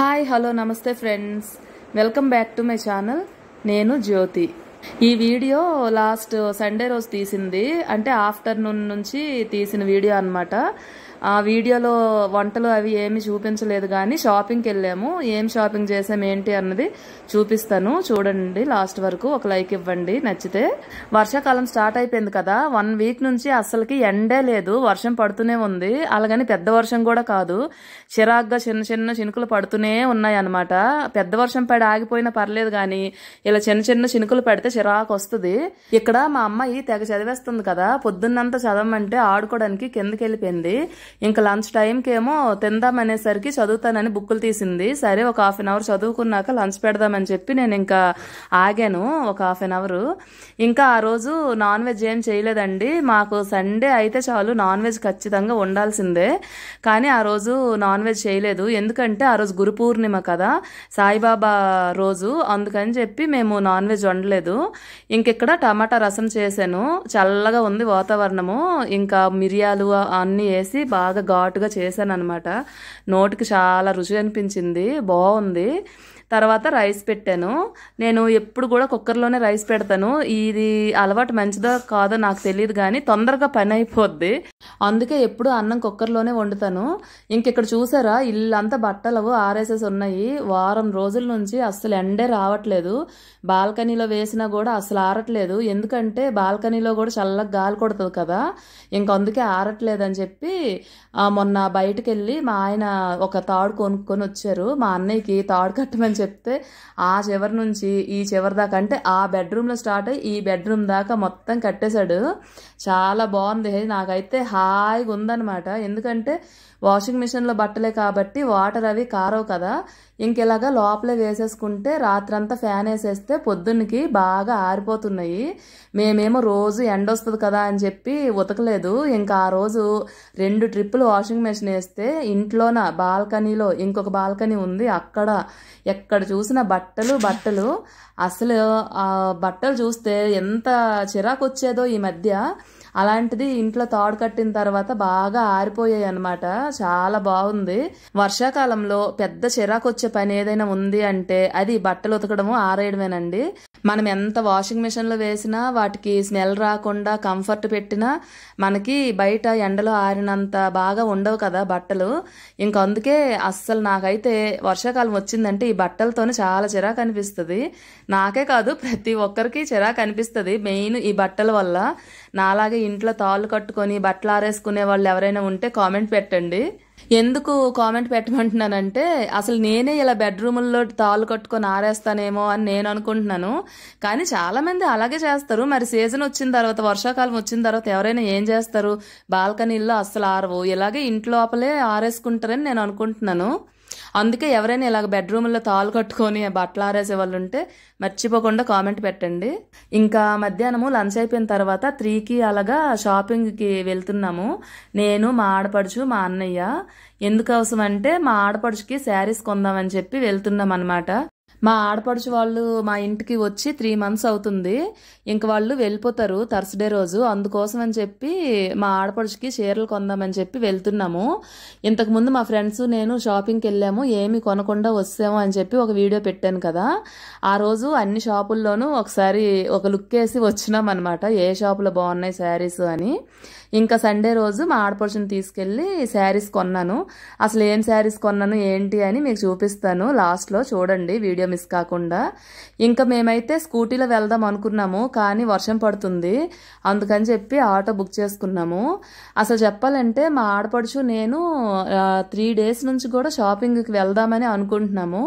Hi hello నమస్తే friends, welcome back to my channel. నేను జ్యోతి. ఈ వీడియో లాస్ట్ సండే రోజు తీసింది, అంటే ఆఫ్టర్నూన్ నుంచి తీసిన వీడియో అన్నమాట. ఆ వీడియోలో వంటలు అవి ఏమి చూపించలేదు, కానీ షాపింగ్కి వెళ్ళాము. ఏం షాపింగ్ చేసాం ఏంటి అన్నది చూపిస్తాను, చూడండి లాస్ట్ వరకు. ఒక లైక్ ఇవ్వండి నచ్చితే. వర్షాకాలం స్టార్ట్ అయిపోయింది కదా, 1 వీక్ నుంచి అస్సలకి ఎండే లేదు, వర్షం పడుతూనే ఉంది. అలాగని పెద్ద వర్షం కూడా కాదు, చిరాగ్గా చిన్న చిన్న చినుకులు పడుతూనే ఉన్నాయి అన్నమాట. పెద్ద వర్షం పడి ఆగిపోయినా పర్లేదు, కానీ ఇలా చిన్న చిన్న చినుకులు పడితే చిరాకు వస్తుంది. ఇక్కడ మా అమ్మాయి తెగ చదివేస్తుంది కదా, పొద్దున్నంతా చదవమంటే ఆడుకోవడానికి కిందకి వెళ్ళిపోయింది. ఇంకా లంచ్ టైంకి ఏమో తిందామనేసరికి చదువుతానని బుక్కులు తీసింది. సరే ఒక 1/2 అవర్ చదువుకున్నాక లంచ్ పెడదామని చెప్పి నేను ఇంకా ఆగాను ఒక 1/2 అవర్. ఇంకా ఆ రోజు నాన్ వెజ్ ఏం చేయలేదండి. మాకు సండే అయితే చాలు, నాన్ వెజ్ ఖచ్చితంగా ఉండాల్సిందే. కానీ ఆ రోజు నాన్ వెజ్ చేయలేదు, ఎందుకంటే ఆ రోజు గురు పూర్ణిమ కదా, సాయిబాబా రోజు, అందుకని చెప్పి మేము నాన్ వెజ్ వండలేదు. ఇంకిక్కడ టమాటా రసం చేశాను, చల్లగా ఉంది వాతావరణము. ఇంకా మిరియాలు అన్నీ వేసి బాగా ఘాటుగా చేశాను అనమాట. నోటికి చాలా రుచి అనిపించింది, బాగుంది. తర్వాత రైస్ పెట్టాను. నేను ఎప్పుడు కూడా కుక్కర్లోనే రైస్ పెడతాను. ఇది అలవాటు మంచిదో కాదో నాకు తెలియదు, కానీ తొందరగా పని అయిపోద్ది, అందుకే ఎప్పుడు అన్నం కుక్కర్లోనే వండుతాను. ఇంకెక్కడ చూసారా, ఇల్లంతా బట్టలు ఆరేసేసి ఉన్నాయి. వారం రోజుల నుంచి అస్సలు ఎండే రావట్లేదు. బాల్కనీలో వేసినా కూడా అసలు ఆరట్లేదు, ఎందుకంటే బాల్కనీలో కూడా చల్లగా గాలి కొడుతుంది కదా, అందుకే ఆరట్లేదు అని చెప్పి మొన్న బయటకు వెళ్ళి మా ఆయన ఒక తాడు కొనుక్కొని వచ్చారు. మా అన్నయ్యకి తాడు కట్టమని చెప్తే ఆ చివరి నుంచి ఈ చివరి దాకా, అంటే ఆ బెడ్రూమ్లో స్టార్ట్ అయ్యి ఈ బెడ్రూమ్ దాకా మొత్తం కట్టేశాడు. చాలా బాగుంది, నాకైతే హాయిగా ఉందన్నమాట. ఎందుకంటే వాషింగ్ మిషన్లో బట్టలే కాబట్టి వాటర్ అవి కారవు కదా, ఇంకెలాగా లోపలే వేసేసుకుంటే రాత్రంతా ఫ్యాన్ వేసేస్తే పొద్దున్నకి బాగా ఆరిపోతున్నాయి. మేమేమో రోజు ఎండ వస్తుంది కదా అని చెప్పి ఉతకలేదు. ఇంకా ఆ రోజు 2 ట్రిప్పులు వాషింగ్ మెషిన్ వేస్తే ఇంట్లోన బాల్కనీలో ఇంకొక బాల్కనీ ఉంది, అక్కడ ఎక్కడ చూసిన బట్టలు అసలు ఆ బట్టలు చూస్తే ఎంత చిరాకు వచ్చేదో ఈ మధ్య. అలాంటిది ఇంట్లో తాడు కట్టిన తర్వాత బాగా ఆరిపోయాయి అన్నమాట. చాలా బాగుంది. వర్షాకాలంలో పెద్ద చిరాకు వచ్చే పని ఏదైనా ఉంది అంటే అది బట్టలు ఉతకడము ఆరేయడమేనండి. మనం ఎంత వాషింగ్ మిషన్లో వేసినా వాటికి స్మెల్ రాకుండా కంఫర్ట్ పెట్టినా మనకి బయట ఎండలో ఆరినంత బాగా ఉండవు కదా బట్టలు. అందుకే అస్సలు నాకైతే వర్షాకాలం వచ్చిందంటే ఈ బట్టలతోనే చాలా చిరాకు అనిపిస్తుంది. నాకే కాదు, ప్రతి ఒక్కరికి చిరాకు అనిపిస్తుంది, మెయిన్ ఈ బట్టల వల్ల. నాలాగే ఇంట్లో తాళ్ళు కట్టుకొని బట్టలు ఆరేసుకునే వాళ్ళు ఎవరైనా ఉంటే కామెంట్ పెట్టండి. ఎందుకు కామెంట్ పెట్టమంటున్నానంటే, అసలు నేనే ఇలా బెడ్రూముల్లో తాళ్ళు కట్టుకొని ఆరేస్తానేమో అని నేను అనుకుంటున్నాను, కానీ చాలా మంది అలాగే చేస్తారు. మరి సీజన్ వచ్చిన తర్వాత, వర్షాకాలం వచ్చిన తర్వాత ఎవరైనా ఏం చేస్తారు, బాల్కనీల్లో అస్సలు ఆరవు, ఇలాగే ఇంటి లోపలే ఆరేసుకుంటారని నేను అనుకుంటున్నాను. అందుకే ఎవరైనా ఇలాగ బెడ్రూమ్లో తాళ్ళు కట్టుకొని బట్టలు ఆరేసే వాళ్ళు ఉంటే మర్చిపోకుండా కామెంట్ పెట్టండి. ఇంకా మధ్యాహ్నము లంచ్ అయిపోయిన తర్వాత 3కి అలాగా షాపింగ్కి వెళ్తున్నాము. నేను, మా ఆడపడుచు, మా అన్నయ్య. ఎందుకోసం అంటే మా ఆడపడుచుకి శారీస్ కొందామని చెప్పి వెళ్తున్నాం అనమాట. మా ఆడపడుచు వాళ్ళు మా ఇంటికి వచ్చి 3 months అవుతుంది. వాళ్ళు వెళ్ళిపోతారు థర్స్డే రోజు. అందుకోసం అని చెప్పి మా ఆడపడుచుకి చీరలు కొందామని చెప్పి వెళ్తున్నాము. ఇంతకుముందు మా ఫ్రెండ్స్ నేను షాపింగ్కి వెళ్ళాము, ఏమి కొనకుండా వస్తాము అని చెప్పి ఒక వీడియో పెట్టాను కదా. ఆ రోజు అన్ని షాపుల్లోనూ ఒకసారి ఒక లుక్ వేసి వచ్చినాం అనమాట, ఏ షాపులో బాగున్నాయి శారీస్ అని. సండే రోజు మా ఆడపడుచుని తీసుకెళ్ళి శారీస్ కొన్నాను. అసలు ఏం శారీస్ కొన్నాను ఏంటి అని మీకు చూపిస్తాను, లాస్ట్లో చూడండి వీడియో మిస్ కాకుండా. మేమైతే స్కూటీలో వెళ్దాం అనుకున్నాము, కానీ వర్షం పడుతుంది, అందుకని చెప్పి ఆటో బుక్ చేసుకున్నాము. అసలు చెప్పాలంటే మా ఆడపడుచు నేను 3 days నుంచి కూడా షాపింగ్కి వెళ్దామని అనుకుంటున్నాము.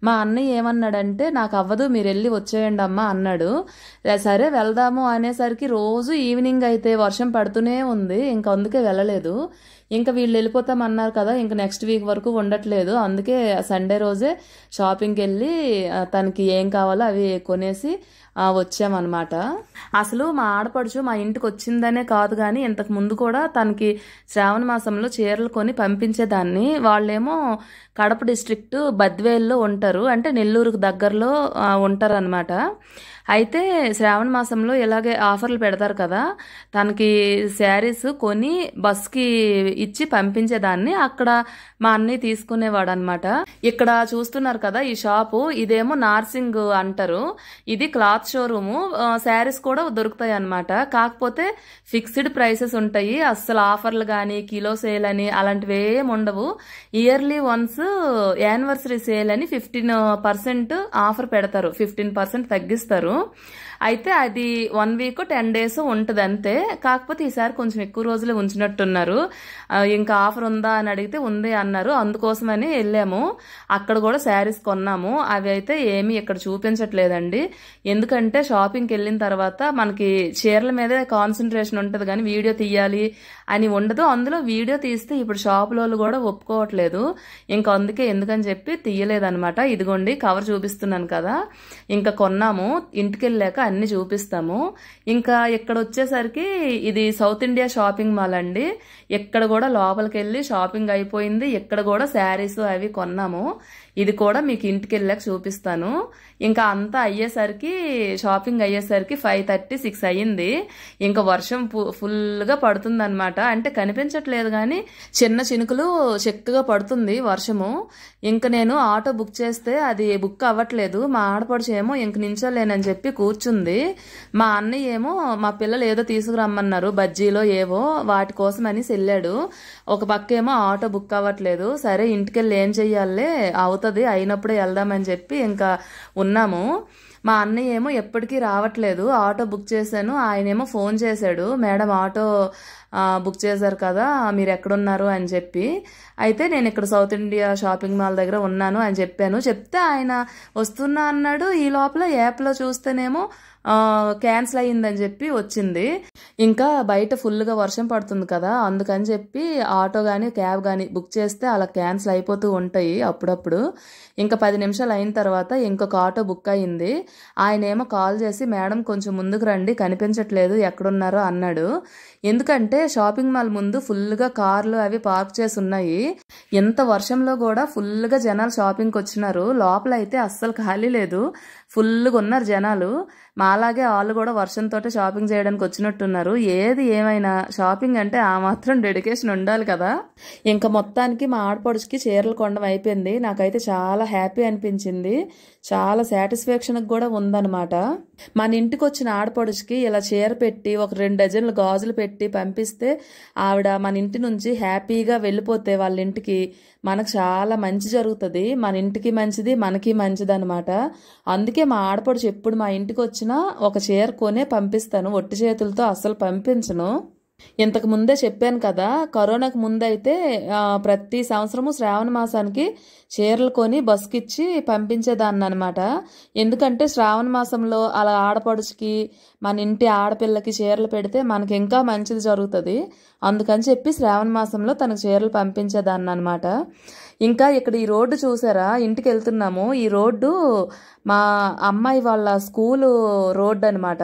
మా అన్నయ్య ఏమన్నాడంటే, నాకు అవ్వదు, మీరు వెళ్ళి వచ్చేయండి అమ్మా అన్నాడు. సరే వెళ్దాము అనేసరికి రోజు ఈవినింగ్ అయితే వర్షం పడుతూనే ఉంది, అందుకే వెళ్ళలేదు. వీళ్ళు వెళ్ళిపోతామన్నారు కదా, నెక్స్ట్ వీక్ వరకు ఉండట్లేదు. అందుకే సండే రోజే షాపింగ్కి వెళ్ళి తనకి ఏం కావాలో అవి కొనేసి వచ్చామన్నమాట. అసలు మా ఆడపడుచు మా ఇంటికి వచ్చిందనే కాదు, కానీ ఇంతకు ముందు కూడా తనకి శ్రావణ మాసంలో చీరలు కొని పంపించేదాన్ని. వాళ్ళేమో కడప డిస్ట్రిక్ట్ బద్వేల్లో ఉంటారు, అంటే నెల్లూరుకు దగ్గరలో ఉంటారు అనమాట. అయితే శ్రావణ మాసంలో ఇలాగే ఆఫర్లు పెడతారు కదా, తనకి శారీస్ కొని బస్కి ఇచ్చి పంపించేదాన్ని. అక్కడ మా అన్నయ్య తీసుకునేవాడు అనమాట. ఇక్కడ చూస్తున్నారు కదా ఈ షాపు, ఇదేమో నార్సింగ్ అంటారు. ఇది క్లాత్ షోరూము. శారీస్ కూడా దొరుకుతాయి అనమాట. కాకపోతే ఫిక్స్డ్ ప్రైసెస్ ఉంటాయి. అస్సలు ఆఫర్లు కానీ కిలో సేల్ అని అలాంటివి ఏమి ఉండవు. ఇయర్లీ వన్స్ యానివర్సరీ సేల్ అని 15% ఆఫర్ పెడతారు, 15% తగ్గిస్తారు. అయితే అది 1 వీక్ 10 days ఉంటుంది అంతే. కాకపోతే ఈసారి కొంచెం ఎక్కువ రోజులే ఉంచినట్టున్నారు. ఇంకా ఆఫర్ ఉందా అని అడిగితే ఉంది అన్నారు. అందుకోసమని వెళ్ళాము. అక్కడ కూడా శారీస్ కొన్నాము. అవి అయితే ఏమీ ఇక్కడ చూపించట్లేదండి. ఎందుకంటే షాపింగ్కి వెళ్ళిన తర్వాత మనకి చీరల మీదే కాన్సన్ట్రేషన్ ఉంటుంది కానీ వీడియో తీయాలి అని ఉండదు. అందులో వీడియో తీస్తే ఇప్పుడు షాపులో కూడా ఒప్పుకోవట్లేదు. ఇంకా అందుకే ఎందుకని చెప్పి తీయలేదనమాట. ఇదిగోండి కవర్ చూపిస్తున్నాను కదా, ఇంకా కొన్నాము. ఇంటికి వెళ్ళాక అన్ని చూపిస్తాము. ఇంకా ఇక్కడ వచ్చేసరికి ఇది సౌత్ ఇండియా షాపింగ్ మాల్ అండి. ఎక్కడ కూడా లోపలికి వెళ్ళి షాపింగ్ అయిపోయింది. ఇక్కడ కూడా శారీస్ అవి కొన్నాము. ఇది కూడా మీకు ఇంటికి వెళ్ళాక చూపిస్తాను. ఇంకా అంతా అయ్యేసరికి షాపింగ్ అయ్యేసరికి 5:30, 6 అయ్యింది. ఇంకా వర్షం ఫుల్గా పడుతుంది అనమాట. అంటే కనిపించట్లేదు కానీ చిన్న చినుకులు చక్కగా పడుతుంది వర్షము. ఇంకా నేను ఆటో బుక్ చేస్తే అది బుక్ అవ్వట్లేదు. మా ఆడపడుచు ఏమో ఇంక నించోలేనని చెప్పి కూర్చుంది. మా అన్నయ్య ఏమో మా పిల్లలు ఏదో తీసుకురమ్మన్నారు, బజ్జీలో ఏవో, వాటి కోసం అని వెళ్ళాడు. ఒక పక్క ఏమో ఆటో బుక్ అవ్వట్లేదు. సరే ఇంటికెళ్ళి ఏం చెయ్యాలే, అవుతుంది అయినప్పుడే వెళ్దామని చెప్పి ఇంకా ఉన్నాము. మా అన్నయ్య ఏమో ఎప్పటికీ రావట్లేదు. ఆటో బుక్ చేశాను. ఆయనేమో ఫోన్ చేశాడు, మేడం ఆటో బుక్ చేశారు కదా, మీరు ఎక్కడున్నారు అని చెప్పి. అయితే నేను ఇక్కడ సౌత్ ఇండియా షాపింగ్ మాల్ దగ్గర ఉన్నాను అని చెప్పాను. చెప్తే ఆయన వస్తున్నా అన్నాడు. ఈ లోపల యాప్లో చూస్తేనేమో క్యాన్సిల్ అయ్యిందని చెప్పి వచ్చింది. ఇంకా బయట ఫుల్గా వర్షం పడుతుంది కదా, అందుకని చెప్పి ఆటో కానీ క్యాబ్ కానీ బుక్ చేస్తే అలా క్యాన్సిల్ అయిపోతూ ఉంటాయి అప్పుడప్పుడు. ఇంకా 10 నిమిషాలు అయిన తర్వాత ఇంకొక ఆటో బుక్ అయ్యింది. ఆయన ఏమో కాల్ చేసి మేడం కొంచెం ముందుకు రండి, కనిపించట్లేదు, ఎక్కడున్నారో అన్నాడు. ఎందుకంటే షాపింగ్ మాల్ ముందు ఫుల్గా కార్లు అవి పార్క్ చేసి ఉన్నాయి. ఎంత వర్షంలో కూడా ఫుల్గా జనాలు షాపింగ్కి వచ్చినారు. లోపల అయితే అస్సలు ఖాళీ లేదు, ఫుల్గా ఉన్నారు జనాలు. మాలాగే వాళ్ళు కూడా వర్షంతో షాపింగ్ చేయడానికి వచ్చినట్టున్నారు. ఏది ఏమైనా షాపింగ్ అంటే ఆ మాత్రం డెడికేషన్ ఉండాలి కదా. ఇంకా మొత్తానికి మా ఆడపడుచుకి చీరలు కొనడం అయిపోయింది. నాకైతే చాలా హ్యాపీ అనిపించింది, చాలా సాటిస్ఫాక్షన్కి కూడా ఉందన్నమాట. మన ఇంటికి వచ్చిన ఆడపడుచుకి ఇలా చీర పెట్టి ఒక 2 డజన్లు గాజులు పెట్టి పంపిస్తే ఆవిడ మన ఇంటి నుంచి హ్యాపీగా వెళ్ళిపోతే వాళ్ళ ఇంటికి మనకు చాలా మంచి జరుగుతుంది. మన ఇంటికి మంచిది, మనకి మంచిది అనమాట. అందుకే మా ఆడపడుచు ఎప్పుడు మా ఇంటికి వచ్చినా ఒక చీర కొనే పంపిస్తాను, ఒట్టి చేతులతో అస్సలు పంపించను. ఇంతకు ముందే చెప్పాను కదా, కరోనాకు ముందైతే ప్రతి సంవత్సరము శ్రావణ మాసానికి చీరలు కొని బస్కిచ్చి పంపించేదాన్ని అనమాట. ఎందుకంటే శ్రావణ మాసంలో అలా ఆడపడుచుకి మన ఇంటి ఆడపిల్లకి చీరలు పెడితే మనకి ఇంకా మంచిది జరుగుతుంది. అందుకని చెప్పి శ్రావణ మాసంలో తనకు చీరలు పంపించేదాన్ని అనమాట. ఇంకా ఇక్కడ ఈ రోడ్డు చూసారా, ఇంటికి వెళ్తున్నాము. ఈ రోడ్డు మా అమ్మాయి వాళ్ళ స్కూలు రోడ్డు అనమాట.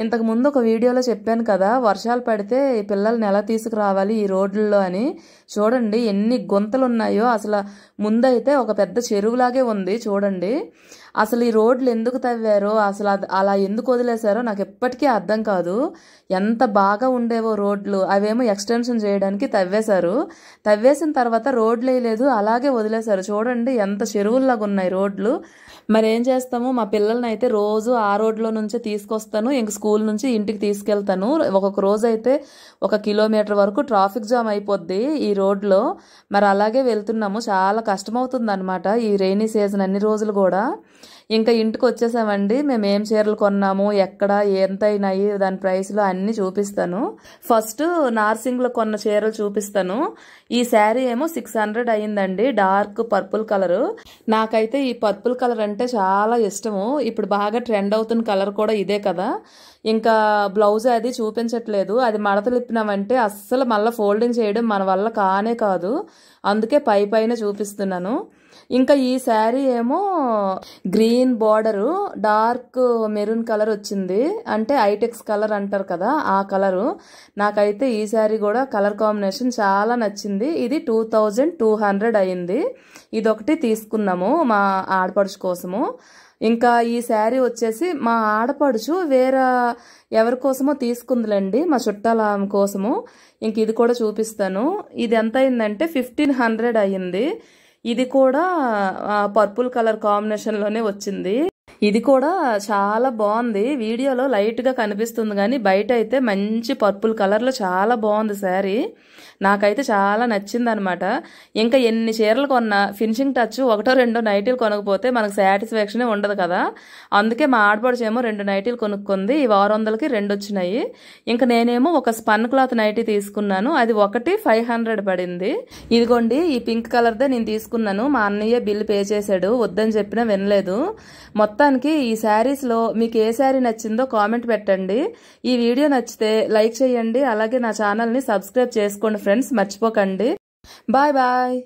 ఇంతకు ముందు ఒక వీడియోలో చెప్పాను కదా, వర్షాలు పడితే ఈ పిల్లల్ని ఎలా తీసుకురావాలి ఈ రోడ్లలో అని. చూడండి ఎన్ని గుంతలు ఉన్నాయో. అసలు ముందైతే ఒక పెద్ద చెరువులాగే ఉంది చూడండి. అసలు ఈ రోడ్లు ఎందుకు తవ్వారో, అసలు అలా ఎందుకు వదిలేశారో నాకు ఎప్పటికీ అర్థం కాదు. ఎంత బాగా ఉండేవో రోడ్లు, అవేమో ఎక్స్టెన్షన్ చేయడానికి తవ్వేశారు. తవ్వేసిన తర్వాత రోడ్లు వేయలేదు, అలాగే వదిలేశారు. చూడండి ఎంత చెరువుల్లాగా ఉన్నాయి రోడ్లు. మరేం చేస్తాము, మా పిల్లల్ని అయితే రోజు ఆ రోడ్లో నుంచే తీసుకొస్తాను, ఇంక స్కూల్ నుంచి ఇంటికి తీసుకెళ్తాను. ఒక్కొక్క రోజు అయితే 1 కిలోమీటర్ వరకు ట్రాఫిక్ జామ్ అయిపోద్ది ఈ రోడ్లో. మరి అలాగే వెళ్తున్నాము. చాలా కష్టమవుతుంది అనమాట ఈ రెయినీ సీజన్ అన్ని రోజులు కూడా. ఇంకా ఇంటికి వచ్చేసామండి. మేము ఏం చీరలు కొన్నాము, ఎక్కడ ఎంత అయినాయి, దాని ప్రైస్లో అన్నీ చూపిస్తాను. ఫస్ట్ నార్సింగ్లో కొన్న చీరలు చూపిస్తాను. ఈ శారీ ఏమో 600 అయ్యిందండి, డార్క్ పర్పుల్ కలరు. నాకైతే ఈ పర్పుల్ కలర్ అంటే చాలా ఇష్టము. ఇప్పుడు బాగా ట్రెండ్ అవుతున్న కలర్ కూడా ఇదే కదా. ఇంకా బ్లౌజ్ అది చూపించట్లేదు, అది మడతలు ఇప్పినామంటే అస్సలు మళ్ళీ ఫోల్డింగ్ చేయడం మన వల్ల కానే కాదు. అందుకే పైన చూపిస్తున్నాను. ఇంకా ఈ శారీ ఏమో green border dark maroon colour వచ్చింది, అంటే ఐటెక్స్ కలర్ అంటారు కదా ఆ కలరు. నాకైతే ఈ శారీ కూడా కలర్ కాంబినేషన్ చాలా నచ్చింది. ఇది 2200 అయింది. ఇదొకటి తీసుకున్నాము మా ఆడపడుచు కోసము. ఇంకా ఈ శారీ వచ్చేసి మా ఆడపడుచు వేరే ఎవరి కోసమో తీసుకుందిలేండి, మా చుట్టాల కోసము. ఇంక ఇది కూడా చూపిస్తాను. ఇది ఎంత అయిందంటే 1500 అయ్యింది. ఇది కూడా పర్పుల్ కలర్ కాంబినేషన్లోనే వచ్చింది. ఇది కూడా చాలా బాగుంది. వీడియోలో లైట్గా కనిపిస్తుంది కానీ బయట అయితే మంచి పర్పుల్ కలర్లో చాలా బాగుంది శారీ. నాకైతే చాలా నచ్చింది అనమాట. ఇంకా ఎన్ని చీరలు కొన్నా ఫినిషింగ్ టచ్ ఒకటో రెండో నైటీలు కొనకపోతే మనకు సాటిస్ఫాక్షనే ఉండదు కదా. అందుకే మా ఆడపడుచేమో 2 నైటీలు కొనుక్కుంది. ఈ 600కి 2 వచ్చినాయి. ఇంకా నేనేమో ఒక స్పన్ క్లాత్ నైటీ తీసుకున్నాను. అది ఒకటి 500 పడింది. ఇదిగోండి ఈ పింక్ కలర్దే నేను తీసుకున్నాను. మా అన్నయ్య బిల్ పే చేశాడు, వద్దని చెప్పినా వినలేదు. మొత్తానికి ఈ శారీస్లో మీకు ఏ శారీ నచ్చిందో కామెంట్ పెట్టండి. ఈ వీడియో నచ్చితే లైక్ చేయండి, అలాగే నా ఛానల్ని సబ్స్క్రైబ్ చేసుకోండి ఫ్రెండ్స్, మర్చిపోకండి. Bye bye.